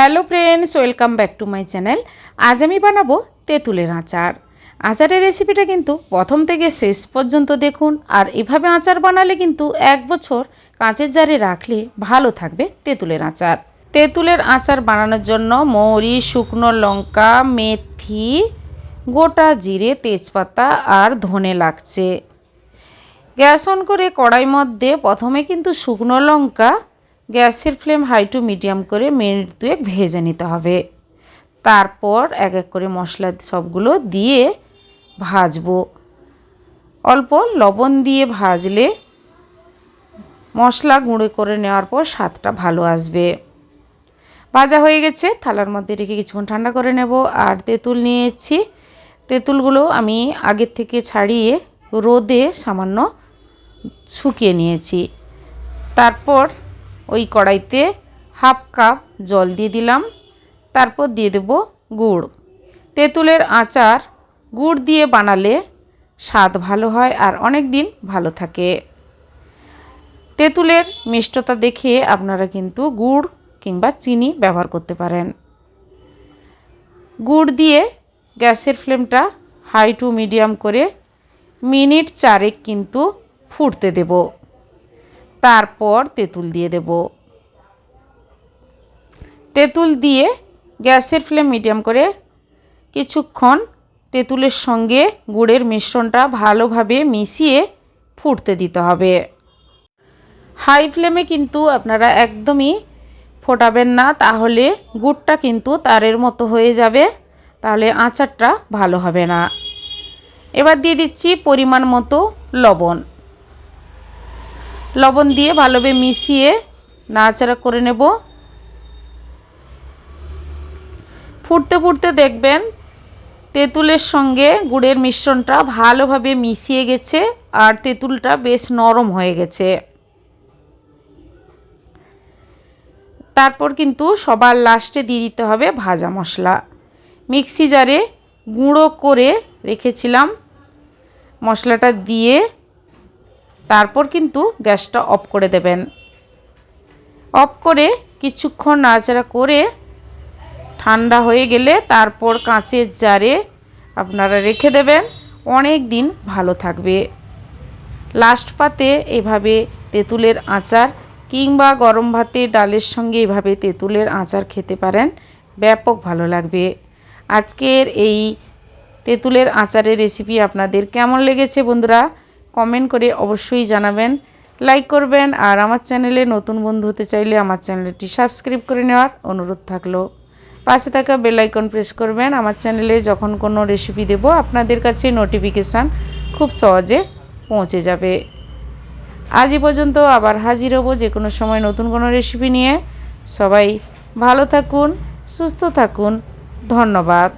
Hello friends, welcome back to my channel. আজ আমি বানাবো তেঁতুলের আচার। আচারের রেসিপিটা কিন্তু প্রথম থেকে শেষ পর্যন্ত দেখুন। আর এভাবে আচার বানালে কিন্তু 1 বছর কাঁচের জারে রাখলে ভালো থাকবে তেঁতুলের আচার। তেঁতুলের আচার বানানোর জন্য মৌরি, শুকনো লঙ্কা, মেথি, গোটা জিরে, তেজপাতা আর ধনে লাগছে। গ্যাস অন করে কড়াই মধ্যে প্রথমে কিন্তু শুকনো লঙ্কা গ্যাসের ফ্লেম হাই টু মিডিয়াম করে মিনিট 2 ভেজে নিতে হবে। তারপর এক এক করে মশলা সবগুলো দিয়ে ভাজবো। অল্প লবণ দিয়ে ভাজলে মশলা গুঁড়ো করে নেওয়ার পর স্বাদটা ভালো আসবে। ভাজা হয়ে গেছে, থালার মধ্যে রেখে কিছুক্ষণ ঠান্ডা করে নেব। আর তেঁতুল নিয়েছি, তেঁতুলগুলো আমি আগের থেকে ছাড়িয়ে রোদে সামান্য শুকিয়ে নিয়েছি। তারপর ওই কড়াইতে হাফ কাপ জল দিয়ে দিলাম। তারপর দিয়ে দেব গুড়। তেঁতুলের আচার গুড় দিয়ে বানালে স্বাদ ভালো হয় আর অনেক দিন ভালো থাকে। তেঁতুলের মিষ্টতা দেখে আপনারা কিন্তু গুড় কিংবা চিনি ব্যবহার করতে পারেন। গুড় দিয়ে গ্যাসের ফ্লেমটা হাই টু মিডিয়াম করে মিনিট 4 কিন্তু ফুটতে দেব। তারপর তেঁতুল দিয়ে দেব। তেঁতুল দিয়ে গ্যাসের ফ্লেম মিডিয়াম করে কিছুক্ষণ তেঁতুলের সঙ্গে গুড়ের মিশ্রণটা ভালোভাবে মিশিয়ে ফুটতে দিতে হবে। হাই ফ্লেমে কিন্তু আপনারা একদমই ফোটাবেন না, তাহলে গুড়টা কিন্তু তারের মতো হয়ে যাবে, তাহলে আচারটা ভালো হবে না। এবার দিয়ে দিচ্ছি পরিমাণ মতো লবণ। লবণ দিয়ে ভালোভাবে মিশিয়ে নাড়াচাড়া করে নেব। ফুটতে ফুটতে দেখবেন তেঁতুলের সঙ্গে গুড়ের মিশ্রণটা ভালোভাবে মিশিয়ে গেছে আর তেঁতুলটা বেশ নরম হয়ে গেছে। তারপর কিন্তু সবার লাস্টে দিয়ে দিতে হবে ভাজা মশলা। মিক্সি জারে গুঁড়ো করে রেখেছিলাম, মশলাটা দিয়ে তারপর কিন্তু গ্যাসটা অফ করে দেবেন। অফ করে কিছুক্ষণ নাড়াচাড়া করে ঠান্ডা হয়ে গেলে তারপর কাঁচের জারে আপনারা রেখে দেবেন, অনেক দিন ভালো থাকবে। লাস্ট পাতে এভাবে তেঁতুলের আচার কিংবা গরম ভাতে ডালের সঙ্গে এভাবে তেঁতুলের আচার খেতে পারেন, ব্যাপক ভালো লাগবে। আজকের এই তেঁতুলের আচারের রেসিপি আপনাদের কেমন লেগেছে বন্ধুরা কমেন্ট করে অবশ্যই জানাবেন, লাইক করবেন। আর আমার চ্যানেলে নতুন বন্ধু হতে চাইলে আমার চ্যানেলটি সাবস্ক্রাইব করে নেওয়ার অনুরোধ থাকলো। পাশে থাকা বেল আইকন প্রেস করবেন, আমার চ্যানেলে যখন কোনো রেসিপি দেব আপনাদের কাছে নোটিফিকেশান খুব সহজে পৌঁছে যাবে। আজ এই পর্যন্ত, আবার হাজির হব যে কোনো সময় নতুন কোনো রেসিপি নিয়ে। সবাই ভালো থাকুন, সুস্থ থাকুন, ধন্যবাদ।